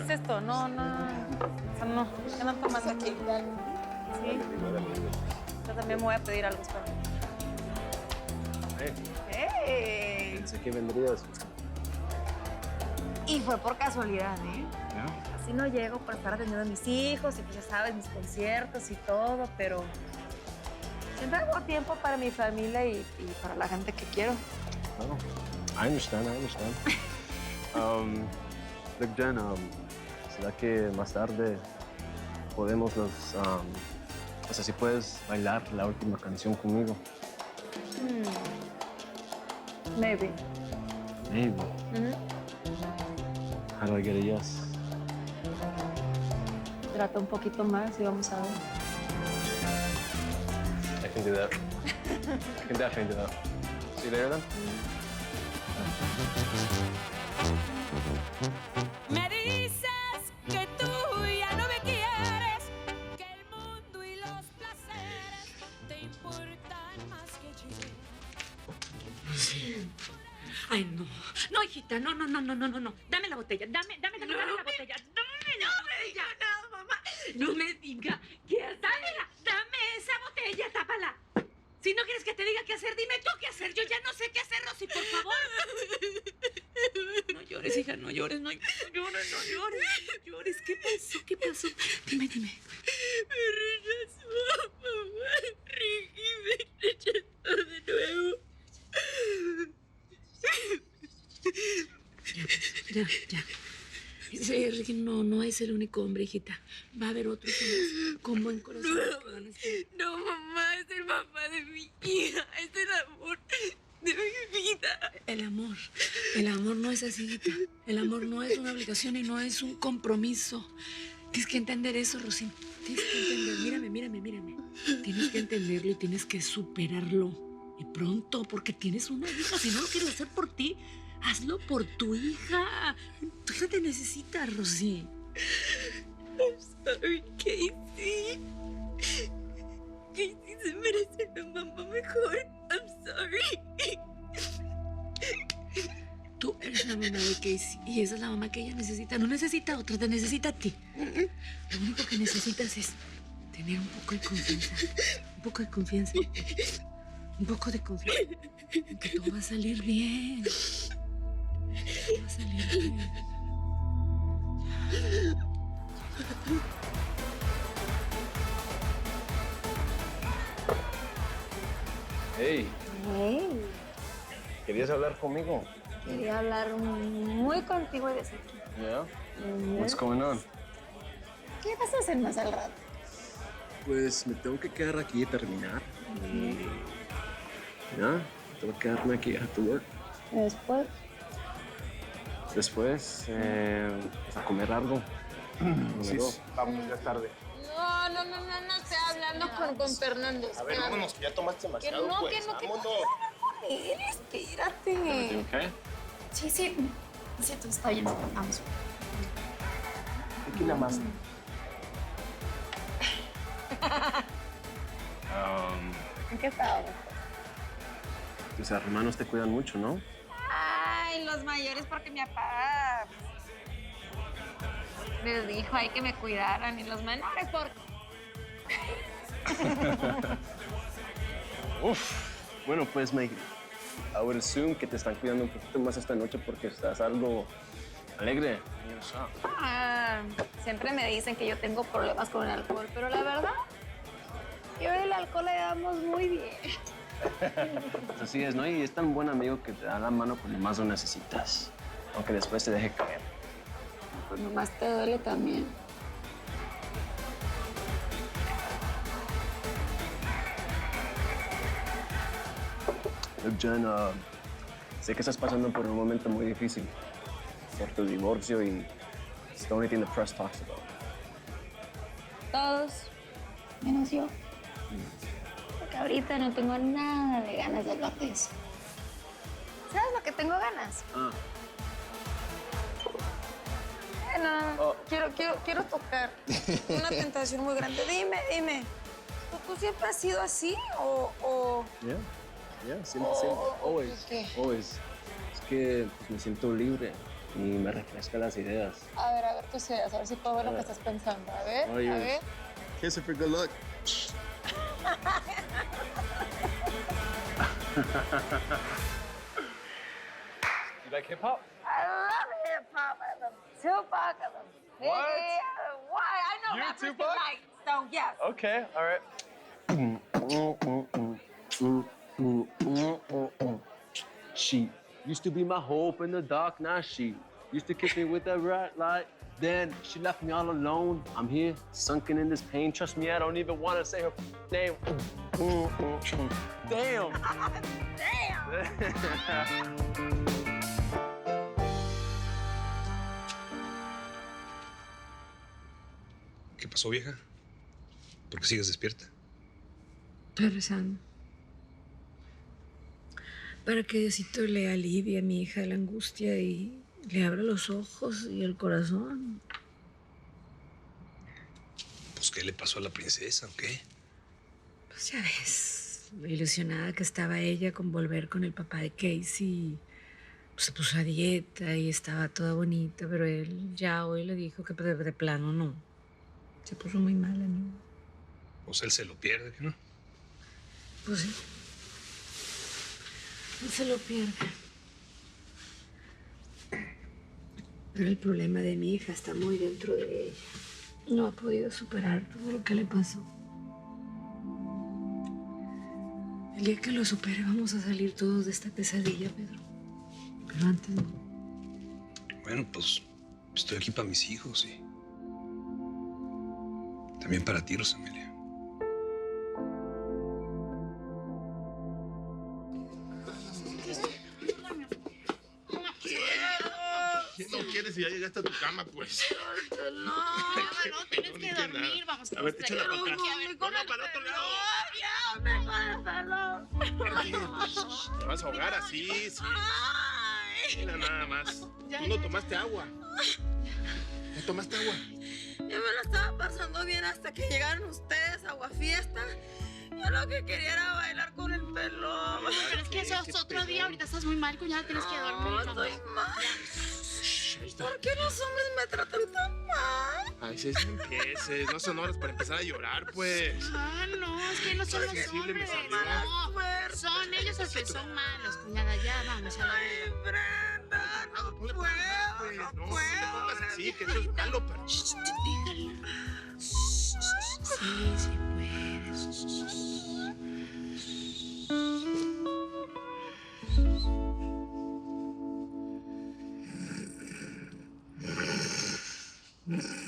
es esto? No, no, no. O sea, no. ¿Qué andan tomando aquí? Sí. Yo también me voy a pedir algo, espera. ¡Hey! Pensé que vendrías. Y fue por casualidad, ¿eh? ¿Ya? Así no llego para estar atendiendo a mis hijos y pues ya sabes, mis conciertos y todo, pero siempre hago tiempo para mi familia y para la gente que quiero. Claro. I understand. Look, Jen, ¿será que más tarde podemos o sea, si puedes bailar la última canción conmigo? Maybe. Maybe. How do I get a yes? Trata un poquito más y vamos a ver. I can do that. I can definitely do that. See you later, then? Me dices que tú ya no me quieres, que el mundo y los placeres te importan más que yo. Ay, no. No, hijita, no. Dame la botella, dame la botella. Dame la botella. No, mamá. No me diga qué hacer. Dame esa botella, tápala. Si no quieres que te diga qué hacer, dime tú qué hacer. Yo ya no sé qué hacer, Rosy, por favor. No llores, hija, no llores. ¿Qué pasó? Dime. Me rechazó, mamá. Ricky me rechazó de nuevo. Ya. Ese Ricky no es el único hombre, hijita. Va a haber otros hombres con buen corazón que van a estar. No, mamá, es el papá de mi hija. Es el amor de mi vida. El amor no es así, hijita. El amor no es una obligación y no es un compromiso. Tienes que entender eso, Rosín. Tienes que entender. Mírame. Tienes que entenderlo y tienes que superarlo. Y pronto, porque tienes una hija. Si no lo quieres hacer por ti, hazlo por tu hija. Tu hija te necesita, Rosy. I'm sorry, Casey. Casey se merece una mamá mejor. I'm sorry. Tú eres la mamá de Casey y esa es la mamá que ella necesita. No necesita a otra, te necesita a ti. Lo único que necesitas es tener un poco de confianza. Un poco de confianza. Un poco de confianza. En que todo va a salir bien. Todo va a salir bien. Hey, Hey, ¿querías hablar conmigo? quería hablar muy contigo y decir Yeah? What's going on? ¿qué vas a hacer más al rato? Pues me tengo que quedar aquí y terminar. ¿Ya? Tengo que quedarme aquí a tu work. Después. Después, a comer algo. Sí, vamos, ya es tarde. No estoy hablando con Fernando. A ver, vámonos, que ya tomaste demasiado, Que no, pues. que no, que no. Vámonos. Espérate. Okay. Sí, todo está bien. Vamos. Tequila más. ¿En qué estábamos? Tus hermanos te cuidan mucho, ¿no? Ay, los mayores porque mi papá les dijo ahí que me cuidaran y los menores porque... Uf. Bueno, pues I would assume que te están cuidando un poquito más esta noche porque estás algo alegre. Siempre me dicen que yo tengo problemas con el alcohol, pero la verdad, yo y el alcohol le damos muy bien. Así es, ¿no? Y es tan buen amigo que te da la mano cuando más lo necesitas. Aunque después te deje caer. Pues nomás te duele también. Look, Jen, sé que estás pasando por un momento muy difícil. Por tu divorcio y it's the only thing the press talks about. Todos, menos yo. Porque ahorita no tengo nada de ganas de hablar de eso. ¿Sabes lo que tengo ganas? No, quiero tocar. Una tentación muy grande. Dime. ¿Tú siempre has sido así o...? Yeah, siempre, always. ¿qué? Always. Es que pues, me siento libre. y me refresca las ideas. A ver tus ideas, a ver si puedo ver lo que estás pensando. A ver, All yours. a ver. Kiss it for good luck. You like hip hop? I love hip hop. I love Tupac. I love Biggie. What? Why? I know You rappers Tupac? that like, so yes. Okay, all right. She used to be my hope in the dark. Now she used to kiss me with that red light. Then she left me all alone. I'm here, sunken in this pain. Trust me, I don't even want to say her name. Damn. Damn. ¿Qué pasó, vieja? ¿Por qué sigues despierta? Estoy rezando. Para que Diosito le alivie a mi hija la angustia y le abra los ojos y el corazón. Pues, ¿qué le pasó a la princesa o qué? Pues ya ves, lo ilusionada que estaba ella con volver con el papá de Casey. Pues se puso a dieta y estaba toda bonita, pero él ya hoy le dijo que de plano no. Se puso muy mala, ¿no? Pues él se lo pierde, ¿no? Pues sí. Él se lo pierde. Pero el problema de mi hija está muy dentro de ella. No ha podido superar todo lo que le pasó. El día que lo supere vamos a salir todos de esta pesadilla, Pedro. Pero antes no. Bueno, pues estoy aquí para mis hijos y también para ti, Rosamelia. ¿Qué no quieres si ya llegaste a tu cama, pues? No, tienes que dormir, vamos A ver, échala para acá. No, para el otro lado. Te vas a ahogar así, sí. Mira nada más. Tú no tomaste agua. ¿No tomaste agua? Yo me lo estaba pasando bien hasta que llegaron ustedes a Aguafiesta. Yo lo que quería era bailar con el pelón. Pero es que eso es otro día, ahorita estás muy mal, cuñada, tienes que dormir. No, estoy mal. ¿Por qué los hombres me tratan tan mal? Ay, si empieces. No son horas para empezar a llorar, pues. Ah, no, es que no son los sensible me hombres. salió. No, son ellos los que son malos, cuñada. Ya vamos a dormir. Ay, Brenda, no Ponle puedo, pues. no No te puedo. pongas así, que eso es malo, pero... Sí, sí puedes.